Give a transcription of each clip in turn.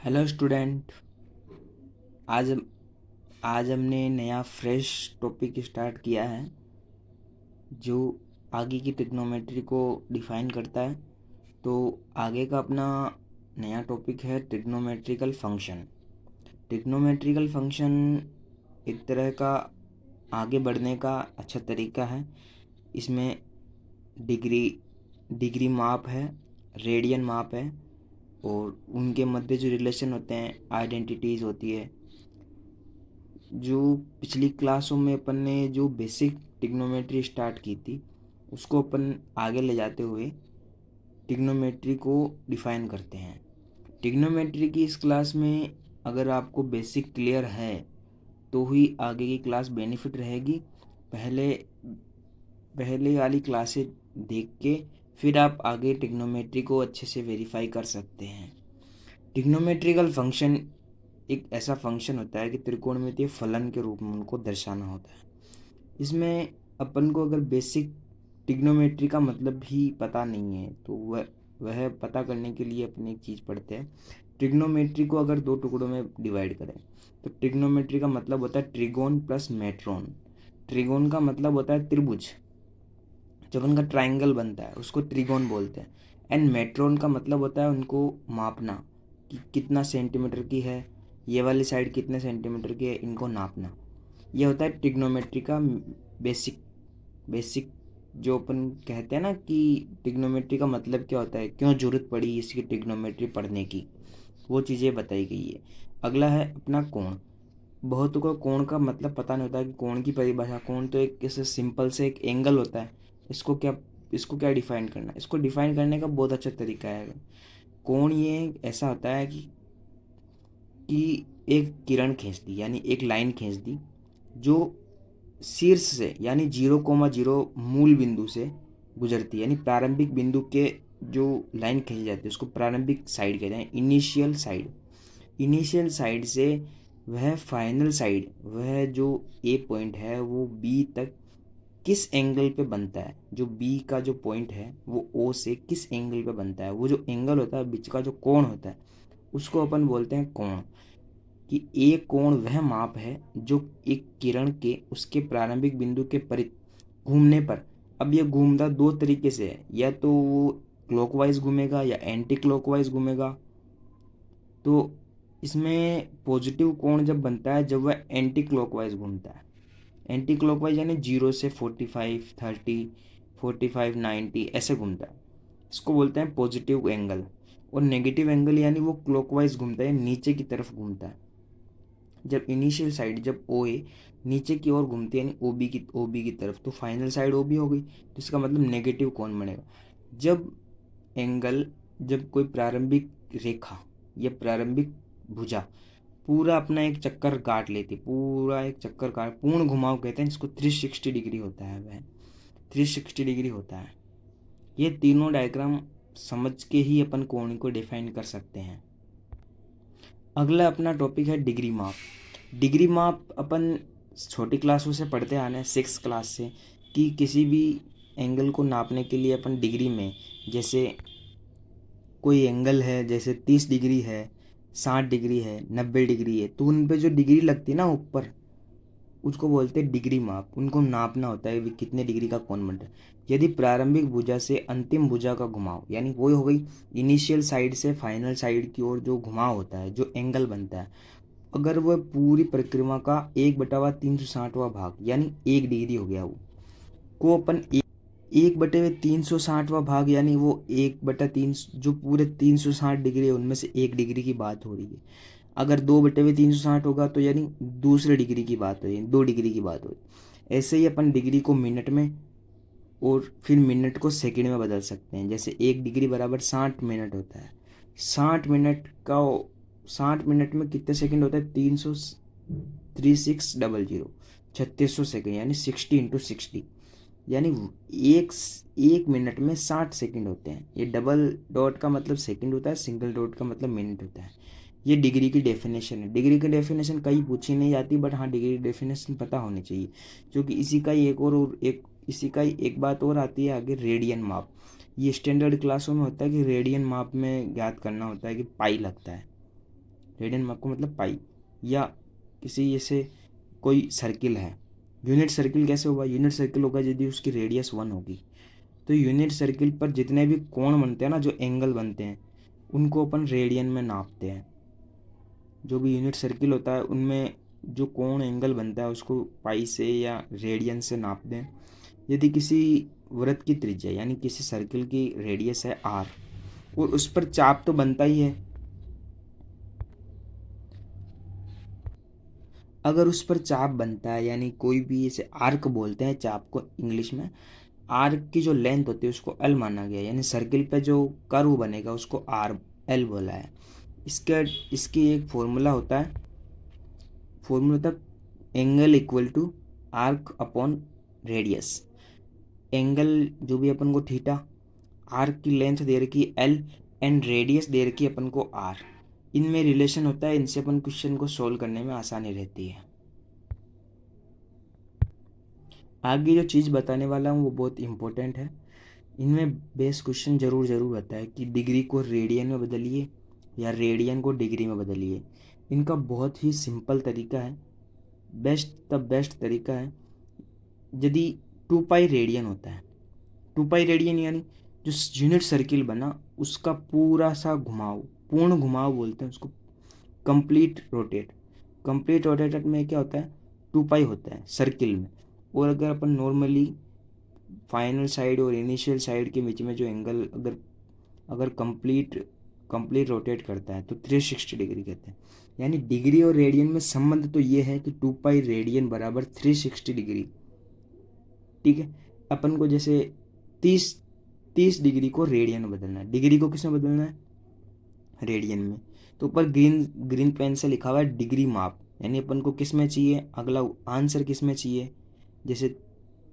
Hello student. आज आज हमने नया फ्रेश टॉपिक स्टार्ट किया है जो आगे की ट्रिग्नोमेट्री को डिफाइन करता है। तो आगे का अपना नया टॉपिक है ट्रिग्नोमेट्रिकल फंक्शन। ट्रिग्नोमेट्रिकल फंक्शन एक तरह का आगे बढ़ने का अच्छा तरीका है। इसमें डिग्री डिग्री माप है, रेडियन माप है और उनके मध्य जो रिलेशन होते हैं, आइडेंटिटीज़ होती है। जो पिछली क्लासों में अपन ने जो बेसिक ट्रिग्नोमेट्री स्टार्ट की थी उसको अपन आगे ले जाते हुए ट्रिग्नोमेट्री को डिफाइन करते हैं। ट्रिग्नोमेट्री की इस क्लास में अगर आपको बेसिक क्लियर है तो ही आगे की क्लास बेनिफिट रहेगी। पहले पहले वाली क्लासें देख के फिर आप आगे ट्रिग्नोमेट्री को अच्छे से वेरीफाई कर सकते हैं। ट्रिग्नोमेट्रिकल फंक्शन एक ऐसा फंक्शन होता है कि त्रिकोणमितीय फलन के रूप में उनको दर्शाना होता है। इसमें अपन को अगर बेसिक ट्रिग्नोमेट्री का मतलब भी पता नहीं है तो वह पता करने के लिए अपने एक चीज़ पढ़ते हैं। ट्रिग्नोमेट्री को अगर दो टुकड़ों में डिवाइड करें तो ट्रिग्नोमेट्री का मतलब होता है ट्रिगोन प्लस मेट्रोन। ट्रिगोन का मतलब होता है त्रिभुज, जब उनका ट्राइंगल बनता है उसको ट्रिगोन बोलते हैं। एंड मेट्रोन का मतलब होता है उनको मापना कि कितना सेंटीमीटर की है, ये वाली साइड कितने सेंटीमीटर की है, इनको नापना। ये होता है ट्रिग्नोमेट्री का बेसिक बेसिक जो अपन कहते हैं ना कि ट्रिग्नोमेट्री का मतलब क्या होता है, क्यों ज़रूरत पड़ी इसकी ट्रिग्नोमेट्री पढ़ने की, वो चीज़ें बताई गई है। अगला है अपना कोण। बहुतों को कोण का मतलब पता नहीं होता कि कोण की परिभाषा। कोण तो एक ऐसे सिंपल से एक एंगल होता है। इसको क्या डिफाइन करना है, इसको डिफाइन करने का बहुत अच्छा तरीका है। कोण ये ऐसा होता है कि एक किरण खींच दी यानी एक लाइन खींच दी जो शीर्ष से यानी 0,0 मूल बिंदु से गुजरती है, यानी प्रारंभिक बिंदु के जो लाइन खींची जाती है उसको प्रारंभिक साइड कहते हैं, इनिशियल साइड। इनिशियल साइड से वह फाइनल साइड, वह जो ए पॉइंट है वो बी तक किस एंगल पे बनता है, जो बी का जो पॉइंट है वो ओ से किस एंगल पे बनता है, वो जो एंगल होता है बीच का जो कोण होता है उसको अपन बोलते हैं कोण। कि एक कोण वह माप है जो एक किरण के उसके प्रारंभिक बिंदु के परित घूमने पर, अब ये घूमता दो तरीके से है, या तो वो क्लॉकवाइज घूमेगा या एंटी क्लॉकवाइज घूमेगा। तो इसमें पॉजिटिव कोण जब बनता है जब वह एंटी क्लॉकवाइज घूमता है। एंटी क्लॉकवाइज यानी 0 से 45, 30, 45, 90 ऐसे घूमता है, इसको बोलते हैं पॉजिटिव एंगल। और नेगेटिव एंगल यानी वो क्लॉकवाइज घूमता है, नीचे की तरफ घूमता है। जब इनिशियल साइड जब ओ ए नीचे की ओर घूमती है यानी ओ बी की तरफ, तो फाइनल साइड ओ बी हो गई, तो इसका मतलब नेगेटिव कोण बनेगा। जब एंगल जब कोई प्रारंभिक रेखा या प्रारंभिक भुजा पूरा अपना एक चक्कर काट लेती, पूरा एक चक्कर काट पूर्ण घुमाव कहते हैं इसको, 360 डिग्री होता है, वह 360 डिग्री होता है। ये तीनों डायग्राम समझ के ही अपन कोण को डिफाइन कर सकते हैं। अगला अपना टॉपिक है डिग्री माप। डिग्री माप अपन छोटी क्लासों से पढ़ते आ रहे हैं, 6 क्लास से, कि किसी भी एंगल को नापने के लिए अपन डिग्री में, जैसे कोई एंगल है जैसे 30 डिग्री है, 60 डिग्री है, 90 डिग्री है, तो उन पे जो डिग्री लगती है ना ऊपर, उसको बोलते हैं डिग्री माप। उनको नापना होता है कितने डिग्री का कोण बनता है। यदि प्रारंभिक भुजा से अंतिम भुजा का घुमाव, यानी वही हो गई इनिशियल साइड से फाइनल साइड की ओर जो घुमाव होता है, जो एंगल बनता है, अगर वह पूरी परिक्रमा का 1/360वां भाग यानी 1 डिग्री हो गया, वो को अपन 1/360वां भाग यानी वो 1/3 जो पूरे 360 डिग्री है उनमें से 1 डिग्री की बात हो रही है। अगर 2/360 होगा तो यानी दूसरे डिग्री की बात हो रही है, 2 डिग्री की बात हो रही है। ऐसे ही अपन डिग्री को मिनट में और फिर मिनट को सेकंड में बदल सकते हैं। जैसे 1 डिग्री बराबर 60 मिनट होता है। 60 मिनट में कितने सेकंड होता है, 3600, 3600 सेकंड, यानी 60 × 60, यानी एक एक मिनट में 60 सेकंड होते हैं। ये डबल डॉट का मतलब सेकंड होता है, सिंगल डॉट का मतलब मिनट होता है। ये डिग्री की डेफिनेशन है। डिग्री की डेफिनेशन कहीं पूछी नहीं जाती, बट हाँ डिग्री की डेफिनेशन पता होनी चाहिए, क्योंकि इसी का ही एक बात और आती है आगे, रेडियन माप। ये स्टैंडर्ड क्लासों में होता है कि रेडियन माप में ज्ञात करना होता है कि पाई लगता है। रेडियन माप का मतलब पाई। या किसी जैसे कोई सर्किल है, यूनिट सर्किल कैसे होगा, यूनिट सर्किल होगा यदि उसकी रेडियस 1 होगी। तो यूनिट सर्किल पर जितने भी कोण बनते हैं ना, जो एंगल बनते हैं, उनको अपन रेडियन में नापते हैं। जो भी यूनिट सर्किल होता है उनमें जो कोण एंगल बनता है उसको पाई से या रेडियन से नापते हैं। यदि किसी वृत्त की त्रिज्या यानी किसी सर्किल की रेडियस है r और उस पर चाप तो बनता ही है, अगर उस पर चाप बनता है यानी कोई भी इसे आर्क बोलते हैं चाप को इंग्लिश में, आर्क की जो लेंथ होती है उसको एल माना गया, यानी सर्किल पे जो कर्व बनेगा उसको आर एल बोला है। इसका इसकी एक फॉर्मूला होता है, फॉर्मूला तक angle equal to arc upon radius. Angle जो भी अपन को थीटा, आर्क की लेंथ दे रखी एल एंड रेडियस दे रखी अपन को आर, इनमें रिलेशन होता है, इनसे अपन क्वेश्चन को सोल्व करने में आसानी रहती है। आगे जो चीज़ बताने वाला हूँ वो बहुत इंपॉर्टेंट है। इनमें बेस क्वेश्चन ज़रूर आता है कि डिग्री को रेडियन में बदलिए या रेडियन को डिग्री में बदलिए। इनका बहुत ही सिंपल तरीका है, बेस्ट तरीका है। यदि 2 पाई रेडियन होता है, 2 पाई रेडियन यानी जो यूनिट सर्किल बना उसका पूरा सा घुमाव, पूर्ण घुमाव बोलते हैं उसको, कंप्लीट रोटेट। कंप्लीट रोटेट में क्या होता है, 2 पाई होता है सर्किल में। और अगर अपन नॉर्मली फाइनल साइड और इनिशियल साइड के बीच में जो एंगल अगर अगर कंप्लीट रोटेट करता है तो 360 डिग्री कहते हैं। यानी डिग्री और रेडियन में संबंध तो ये है कि 2 पाई रेडियन बराबर 360 डिग्री। ठीक है, अपन को जैसे 30 डिग्री को रेडियन में बदलना है, डिग्री को किस में बदलना है, रेडियन में। तो ऊपर ग्रीन पेन से लिखा हुआ है डिग्री माप, यानी अपन को किस में चाहिए, अगला आंसर किस में चाहिए। जैसे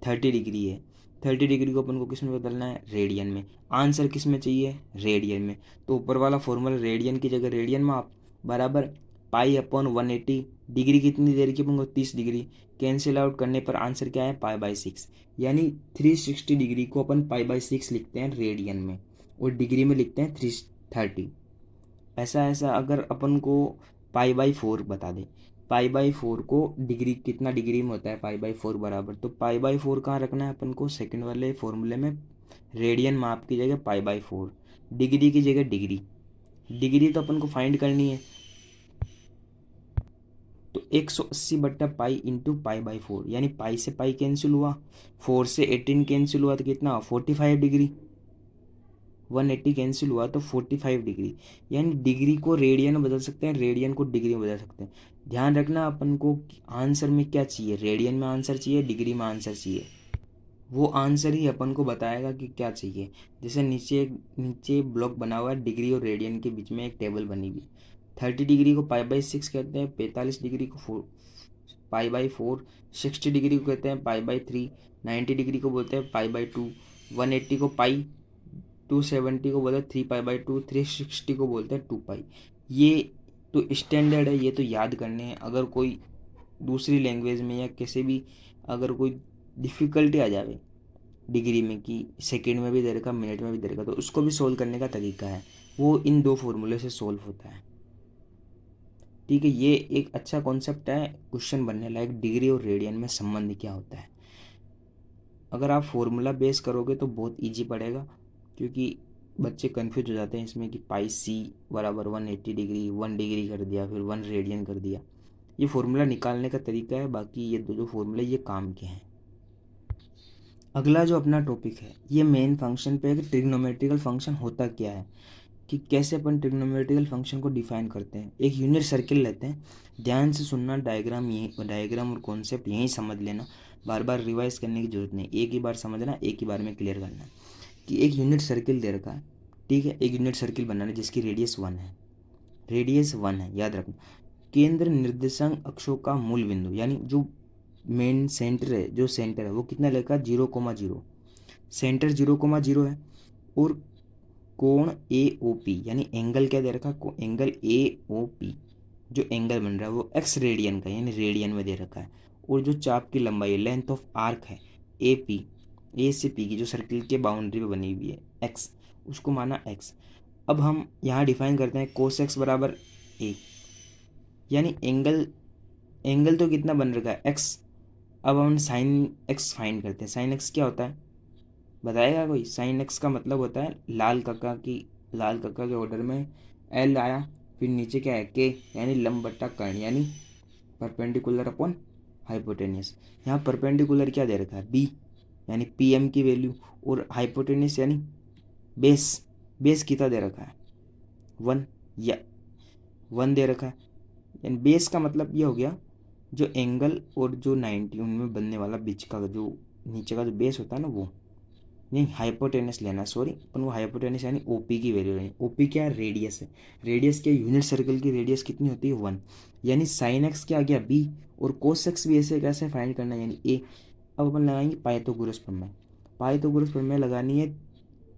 30 डिग्री है, 30 डिग्री को अपन को किस में बदलना है, रेडियन में। आंसर किस में चाहिए, रेडियन में। तो ऊपर वाला फॉर्मूला रेडियन की जगह रेडियन माप बराबर पाई अपॉन 180, डिग्री कितनी देर की अपन को 30 डिग्री, कैंसिल आउट करने पर आंसर क्या है, पाई/6। यानी 360 डिग्री को अपन पाई/6 लिखते हैं रेडियन में और डिग्री में लिखते हैं 330। ऐसा अगर अपन को पाई/4 बता दे, पाई/4 को डिग्री कितना डिग्री में होता है, पाई/4 बराबर, तो पाई/4 कहाँ रखना है अपन को, सेकंड वाले फॉर्मूले में रेडियन माप की जगह पाई/4, डिग्री की जगह डिग्री तो अपन को फाइंड करनी है। तो 180/पाई इंटू पाई/4, यानी पाई से पाई कैंसिल हुआ, 4 से 18 कैंसिल हुआ तो कितना 45 डिग्री, 180 कैंसिल हुआ तो 45 डिग्री। यानी डिग्री को रेडियन में बदल सकते हैं, रेडियन को डिग्री में बदल सकते हैं। ध्यान रखना अपन को आंसर में क्या चाहिए, रेडियन में आंसर चाहिए, डिग्री में आंसर चाहिए, वो आंसर ही अपन को बताएगा कि क्या चाहिए। जैसे नीचे ब्लॉक बना हुआ है, डिग्री और रेडियन के बीच में एक टेबल बनी हुई। 30 डिग्री को पाई/6 कहते हैं, 45 डिग्री को पाई/4, 60 डिग्री को कहते हैं पाई/3, 90 डिग्री को बोलते हैं पाई/2, 180 को पाई, 270 को बोलते हैं 3 पाई/2, 360 को बोलते हैं 2 पाई। ये तो स्टैंडर्ड है, ये तो याद करने हैं। अगर कोई दूसरी लैंग्वेज में या किसी भी अगर कोई डिफ़िकल्टी आ जाए डिग्री में कि सेकंड में भी दे रखा, मिनट में भी दे रखा, तो उसको भी सोल्व करने का तरीका है, वो इन 2 फॉर्मूले से सोल्व होता है। ठीक है, ये एक अच्छा कॉन्सेप्ट है क्वेश्चन बनने लायक, डिग्री और रेडियन में संबंध क्या होता है। अगर आप फॉर्मूला बेस करोगे तो बहुत ईजी पड़ेगा, क्योंकि बच्चे कंफ्यूज हो जाते हैं इसमें कि पाई/c बराबर 180 डिग्री, 1 डिग्री कर दिया, फिर 1 रेडियन कर दिया। ये फॉर्मूला निकालने का तरीका है, बाकी ये दो फॉर्मूले ये काम के हैं। अगला जो अपना टॉपिक है ये मेन फंक्शन पे है कि ट्रिग्नोमेट्रिकल फंक्शन होता क्या है, कि कैसे अपन ट्रिग्नोमेट्रिकल फंक्शन को डिफाइन करते हैं। एक यूनिट सर्किल लेते हैं, ध्यान से सुनना, डायग्राम और कॉन्सेप्ट यहीं समझ लेना, बार बार रिवाइज करने की जरूरत नहीं, एक ही बार समझना, एक ही बार में क्लियर करना। कि एक यूनिट सर्किल दे रखा है, ठीक है, एक यूनिट सर्किल बनाना है जिसकी रेडियस 1 है, याद रखना। केंद्र निर्देशांक अक्षों का मूल बिंदु, यानी जो मेन सेंटर है, वो कितना लेगा, 0,0, सेंटर 0,0 है। और कोण AOP, यानी एंगल क्या दे रखा, एंगल AOP, जो एंगल बन रहा है वो x रेडियन का, यानी रेडियन में दे रखा है। और जो चाप की लंबाई, लेंथ ऑफ आर्क है AP, A से P की जो सर्किल के बाउंड्री पे बनी हुई है x, उसको माना x। अब हम यहाँ डिफाइन करते हैं cos x बराबर 1, यानी एंगल एंगल तो कितना बन रखा है एक्स। अब हम साइन एक्स फाइंड करते हैं। साइन एक्स क्या होता है बताएगा कोई? साइन एक्स का मतलब होता है लाल कक्का के ऑर्डर में एल आया, फिर नीचे क्या है के, यानी लंब बट्टा कर्ण, यानी परपेंडिकुलर अपॉन हाइपोटेनियस। यहाँ परपेंडिकुलर क्या दे रखा है बी, यानी पी एम की वैल्यू, और हाइपोटेनियस यानी बेस। बेस कितना दे रखा है 1, या 1 दे रखा है। यानी बेस का मतलब ये हो गया जो एंगल और जो 90 उनमें बनने वाला बीच का जो नीचे का जो बेस होता है ना वो, नहीं हाइपोटेनस लेना, सॉरी अपन को हाइपोटेनस यानी ओपी की वैल्यू लेनी। ओपी क्या है? रेडियस है। रेडियस क्या? यूनिट सर्कल की रेडियस कितनी होती है 1। यानी साइन एक्स क्या आ गया बी, और कोस एक्स भी ऐसे कैसे फाइंड करना है यानी ए। अब अपन लगाएंगे पाइथागोरस प्रमेय। पाइथागोरस प्रमेय लगानी है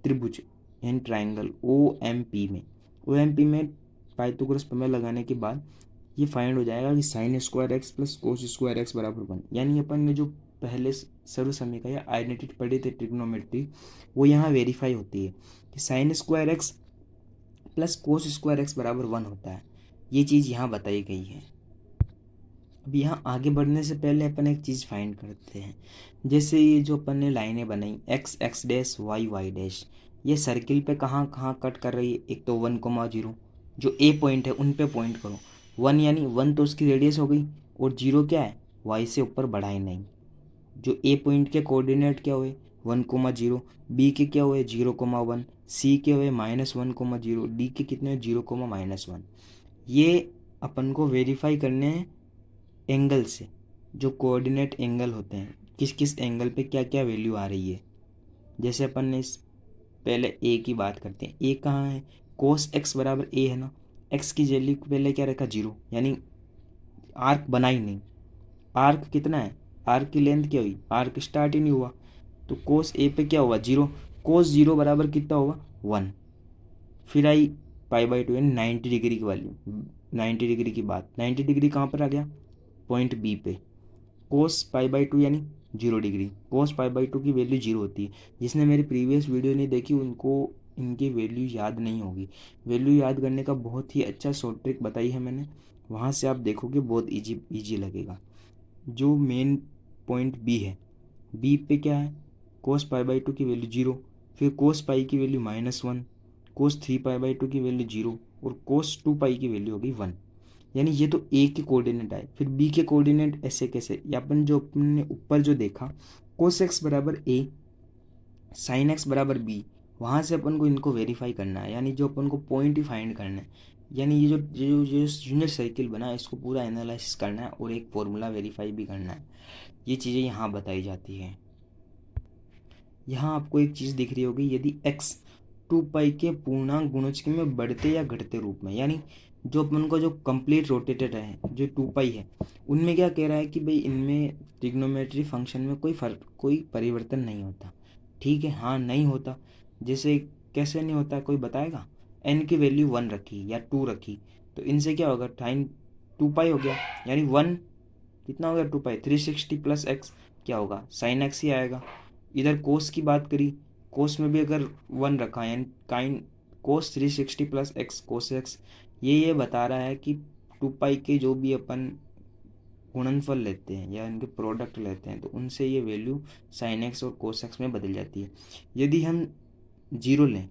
त्रिभुज यानी ट्राइंगल ओ एम पी में। ओ एम पी में पाइथागोरस प्रमेय लगाने के बाद ये फाइंड हो जाएगा कि sine square x plus cos square x बराबर 1। यानी अपन ने जो पहले सर्व समीकरण या आइडेंटिटी पढ़ी थी ट्रिग्नोमेट्री, वो यहाँ वेरीफाई होती है कि sine square x plus cos square x बराबर 1 होता है। ये चीज़ यहाँ बताई गई है। अब यहाँ आगे बढ़ने से पहले अपन एक चीज़ फाइंड करते हैं। जैसे ये जो अपन ने लाइनें बनाई X X dash Y Y dash, ये सर्किल पे कहाँ कहाँ कट कर रही है? एक तो 1,0 जो ए पॉइंट है उन पे पॉइंट करो। 1 यानी 1 तो उसकी रेडियस हो गई, और 0 क्या है? वाई से ऊपर बढ़ाए नहीं। जो ए पॉइंट के कोऑर्डिनेट क्या हुए 1,0, बी के क्या हुए 0,1, सी के हुए -1,0, डी के कितने हुए 0,-1। ये अपन को वेरीफाई करने हैं एंगल से, जो कोऑर्डिनेट एंगल होते हैं किस किस एंगल पे क्या क्या वैल्यू आ रही है। जैसे अपन ने इस पहले ए की बात करते हैं। ए कहाँ है? कोस एक्स बराबर ए है ना। एक्स की वैल्यू पहले क्या रखा 0, यानी आर्क बना ही नहीं। आर्क कितना है? आर्क की लेंथ क्या हुई? आर्क स्टार्ट ही नहीं हुआ, तो कोस ए पे क्या हुआ 0। कोस 0 बराबर कितना होगा 1। फिर आई π/2 यानी 90 डिग्री की वैल्यू। 90 डिग्री की बात, 90 डिग्री कहाँ पर आ गया? पॉइंट बी पे। कोस π/2 यानी 0 डिग्री। कोस π/2 की वैल्यू 0 होती है। जिसने मेरी प्रीवियस वीडियो नहीं देखी उनको इनकी वैल्यू याद नहीं होगी। वैल्यू याद करने का बहुत ही अच्छा शॉर्ट ट्रिक बताई है मैंने, वहाँ से आप देखोगे बहुत इजी लगेगा। जो मेन पॉइंट बी है, बी पे क्या है? कोस π/2 की वैल्यू 0, फिर कोस पाई की वैल्यू -1, कोस 3π/2 की वैल्यू 0, और कोस 2π की वैल्यू हो गई 1। यानी ये तो ए के कोऑर्डिनेट आए। फिर बी के कोऑर्डिनेट ऐसे कैसे? या अपन जो अपने ऊपर जो देखा कोस एक्स बराबर ए, साइन एक्स बराबर बी, वहाँ से अपन को इनको वेरीफाई करना है। यानी जो अपन को पॉइंट ही फाइंड करना है। यानी ये जो जो जो यूनिट सर्किल बना है इसको पूरा एनालिसिस करना है और एक फॉर्मूला वेरीफाई भी करना है। ये चीज़ें यहाँ बताई जाती हैं। यहाँ आपको एक चीज़ दिख रही होगी, यदि x 2π के पूर्णांक गुणज में बढ़ते या घटते रूप में, यानी जो अपन को जो कंप्लीट रोटेटेड है जो 2π है, उनमें क्या कह रहा है कि भाई इनमें ट्रिग्नोमेट्री फंक्शन में कोई परिवर्तन नहीं होता। ठीक है, हाँ नहीं होता। जैसे कैसे नहीं होता कोई बताएगा? n की वैल्यू 1 रखी या 2 रखी, तो इनसे क्या होगा? टाइम 2π हो गया, यानी 1 कितना हो गया 2π, 360 प्लस एक्स क्या होगा? साइन एक्स ही आएगा। इधर कोस की बात करी, कोस में भी अगर 1 रखा है यानी काइन कोस 360 प्लस एक्स कोस एक्स, ये बता रहा है कि 2π के जो भी अपन गुणनफल लेते हैं या इनके प्रोडक्ट लेते हैं तो उनसे ये वैल्यू साइन एक्स और कोस एक्स में बदल जाती है। यदि हम 0 लें,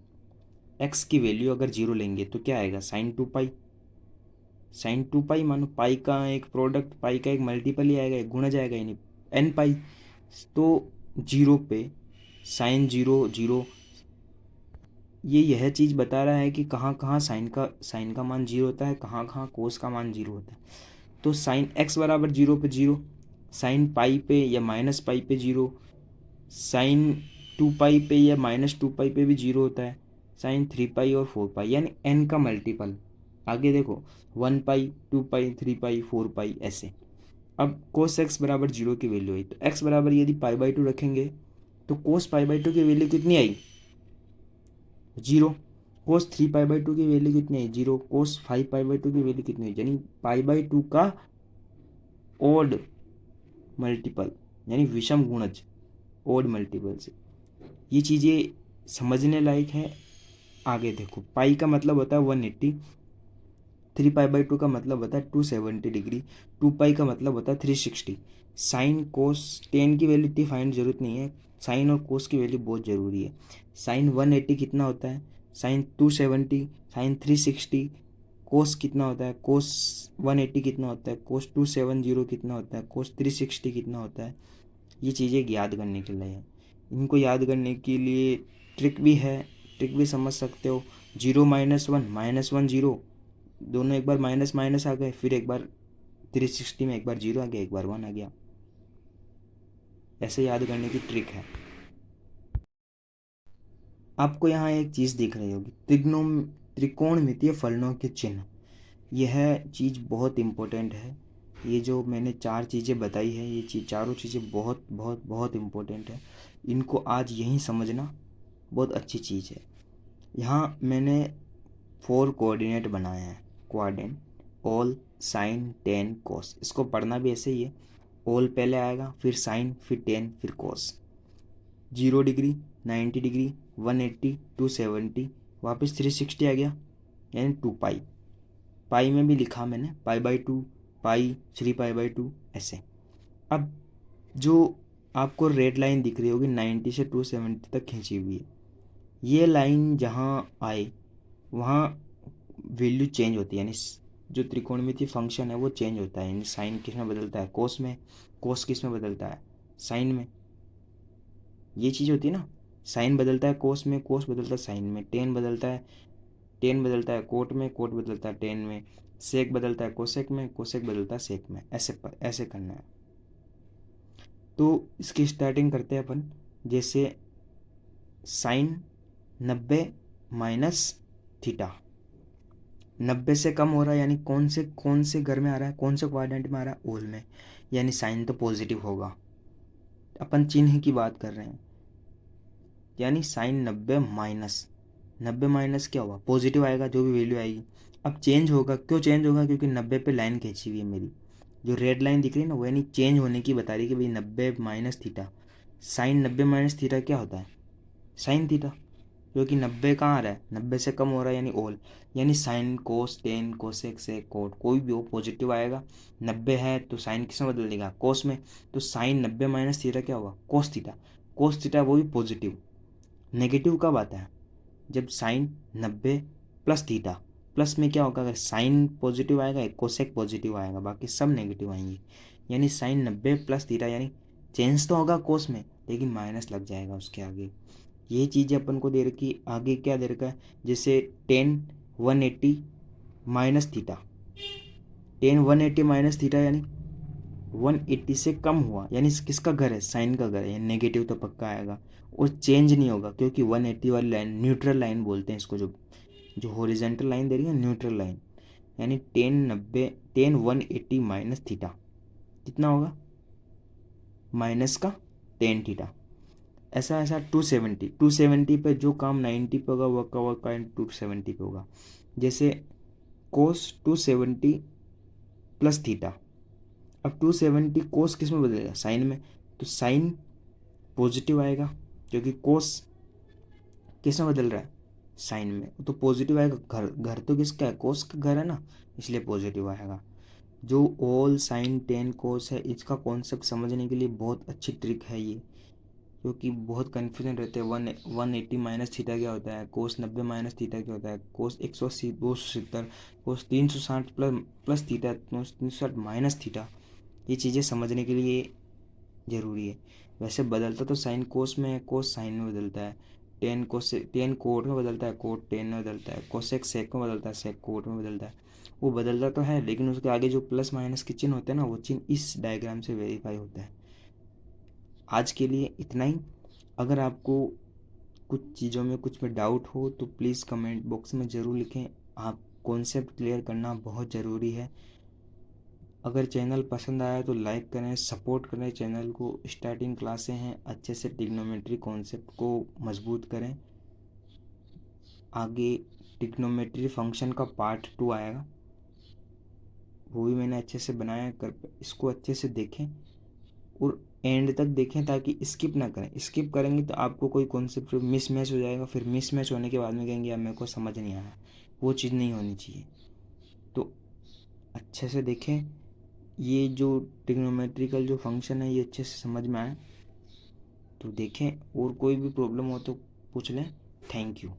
एक्स की वैल्यू अगर 0 लेंगे तो क्या आएगा? साइन 2π मानो पाई का एक प्रोडक्ट, पाई का एक मल्टीपल ही आएगा, एक गुणा जाएगा, यानी एन पाई। तो 0 पे साइन 0 0, ये यह चीज़ बता रहा है कि कहाँ कहाँ साइन का मान 0 होता है, कहाँ कहाँ कोस का मान 0 होता है। तो साइन एक्स बराबर 0 पे 0, साइन पाई पे या माइनस पाई पे 0, साइन 2π पे या -2π पे भी 0 होता है, साइन 3π और 4π, यानी n का मल्टीपल। आगे देखो 1π 2π 3π 4π ऐसे। अब कोस एक्स बराबर 0 की वैल्यू आई, तो x बराबर यदि π/2 रखेंगे तो कोस π/2 की वैल्यू कितनी आई? 0। कोस 3π/2 की वैल्यू कितनी आई? 0। कोस 5π/2 की वैल्यू कितनी आई? यानी π/2 का ओड मल्टीपल, यानी विषम गुणज ओड मल्टीपल से। ये चीज़ें समझने लायक है। आगे देखो पाई का मतलब होता है 180, 3 पाई/2 का मतलब होता है 270 डिग्री, 2 पाई का मतलब होता है 360। साइन कोस टेन की वैल्यू इतनी फाइंड जरूरत नहीं है, साइन और कोस की वैल्यू बहुत ज़रूरी है। साइन 180 कितना होता है, साइन 270, साइन 360, कोस कितना होता है, कोस 180 कितना होता है, कोस 270 कितना होता है, कोस 360 कितना होता है। ये चीज़ें याद करने के लिए है। इनको याद करने के लिए ट्रिक भी है, ट्रिक भी समझ सकते हो। 0 - 1 -1 0, दोनों एक बार माइनस माइनस आ गए, फिर एक बार 360 में एक बार 0 आ गया, एक बार 1 आ गया। ऐसे याद करने की ट्रिक है। आपको यहाँ एक चीज़ दिख रही होगी, त्रिकोणमितीय फलनों के चिन्ह। यह चीज़ बहुत इम्पोर्टेंट है। ये जो मैंने 4 चीज़ें बताई है, ये चारों चीज़ें बहुत बहुत बहुत इम्पोर्टेंट है। इनको आज यहीं समझना बहुत अच्छी चीज़ है। यहाँ मैंने 4 कोऑर्डिनेट बनाए हैं। कोऑर्डिनेट ऑल, साइन, टेन, कोस। इसको पढ़ना भी ऐसे ही है, ऑल पहले आएगा, फिर साइन, फिर टेन, फिर कोस। 0 डिग्री, 90 डिग्री, 180, 270, वापस 360 आ गया, यानी 2 पाई। पाई में भी लिखा मैंने पाई/2, पाई, 3 पाई/2 ऐसे। अब जो आपको रेड लाइन दिख रही होगी 90 से 270 तक खींची हुई है, ये लाइन जहाँ आए वहाँ वैल्यू चेंज होती है, यानी जो त्रिकोणमितीय फंक्शन है वो चेंज होता है। यानी साइन किस में बदलता है, कोस में, कोस किस में बदलता है, साइन में। ये चीज़ होती है ना, साइन बदलता है कोस में, कोस बदलता है साइन में, टेन बदलता है कोट में, कोट बदलता है टेन में, सेक बदलता है कोसेक में, कोसेक बदलता है सेक में। ऐसे करना है। तो इसकी स्टार्टिंग करते हैं अपन। जैसे साइन 90 माइनस थीटा, 90 से कम हो रहा है, यानी कौन से घर में आ रहा है, कौन से क्वाड्रेंट में आ रहा है, ओल में, यानी साइन तो पॉजिटिव होगा। अपन चिन्ह की बात कर रहे हैं, यानी साइन 90 माइनस क्या हुआ, पॉजिटिव आएगा, जो भी वैल्यू आएगी। अब चेंज होगा, क्यों चेंज होगा, क्योंकि 90 पे लाइन खींची हुई है मेरी। जो रेड लाइन दिख रही है ना, वो यानी चेंज होने की बता रही है कि भाई 90 minus theta. Sine 90 minus theta क्या होता है, साइन थीटा। क्योंकि 90 कहाँ आ रहा है, 90 से कम हो रहा है, यानी ओल, यानी साइन, कोस, टेन, कोसेक, सेक, कोट, कोई भी हो पॉजिटिव आएगा। 90 है तो साइन किस में बदल देगा, कोस में। तो साइन 90 माइनस थीटा क्या हुआ, कोस थीटा। कोस थीटा वो भी पॉजिटिव। नेगेटिव कब आता है, जब साइन 90 प्लस थीटा। प्लस में क्या होगा, अगर साइन पॉजिटिव आएगा, कोसेक पॉजिटिव आएगा, बाकी सब नेगेटिव आएंगे। यानी साइन 90 प्लस थीटा, यानी चेंज तो होगा कोस में, लेकिन माइनस लग जाएगा उसके आगे। ये चीज़ें अपन को दे रखी। आगे क्या दे रखा है, जैसे ten 180 minus theta, ten 180 minus theta, यानी 180 से कम हुआ, यानी किसका घर है, साइन का घर है, यानी नेगेटिव तो पक्का आएगा। और चेंज नहीं होगा, क्योंकि 180 वाली लाइन न्यूट्रल लाइन बोलते हैं इसको, जो जो हॉरिजेंटल लाइन दे रही है न्यूट्रल लाइन। यानी टेन 180 माइनस थीटा कितना होगा, माइनस का टेन थीटा। ऐसा ऐसा 270 पे जो काम 90 पे होगा, वो काम 270 पे होगा। जैसे कोस 270 प्लस थीटा। अब 270 कोस किस में बदलेगा, साइन में। तो साइन पॉजिटिव आएगा, क्योंकि कोस किस में बदल रहा है, साइन में, तो पॉजिटिव आएगा। घर घर तो किसका है, कोस का घर है ना, इसलिए पॉजिटिव आएगा। जो ऑल, साइन, टेन, कोस है, इसका कॉन्सेप्ट समझने के लिए बहुत अच्छी ट्रिक है ये, क्योंकि बहुत कन्फ्यूजन रहते हैं। 180 माइनस थीटा क्या होता है, कोस 90 माइनस थीटा क्या होता है, कोस 180 270, कोस 360 प्लस थीटा, 360 माइनस थीटा। ये चीज़ें समझने के लिए ज़रूरी है। वैसे बदलता तो साइन कोस में है, कोस साइन में बदलता है, टेन कोट में बदलता है, कोट टेन में बदलता है, कोसेक सेक में बदलता है, सेक कोट में बदलता है। वो बदलता तो है, लेकिन उसके आगे जो प्लस माइनस के चिन्ह होते हैं ना, वो चिन्ह इस डायग्राम से वेरीफाई होता है। आज के लिए इतना ही। अगर आपको कुछ चीज़ों में कुछ में डाउट हो तो प्लीज़ कमेंट बॉक्स में ज़रूर लिखें। आप कॉन्सेप्ट क्लियर करना बहुत ज़रूरी है। अगर चैनल पसंद आया तो लाइक करें, सपोर्ट करें चैनल को। स्टार्टिंग क्लासें हैं, अच्छे से ट्रिग्नोमेट्री कॉन्सेप्ट को मजबूत करें। आगे ट्रिग्नोमेट्री फंक्शन का पार्ट 2 आएगा, वो भी मैंने अच्छे से बनाया कर, इसको अच्छे से देखें और एंड तक देखें, ताकि स्किप ना करें। स्किप करेंगे तो आपको कोई कॉन्सेप्ट मिसमैच हो जाएगा, फिर मिसमैच होने के बाद में कहेंगे यार मेरे को समझ नहीं आया। वो चीज़ नहीं होनी चाहिए। तो अच्छे से देखें, ये जो ट्रिग्नोमेट्रिकल जो फंक्शन है ये अच्छे से समझ में आए तो देखें, और कोई भी प्रॉब्लम हो तो पूछ लें। Thank you.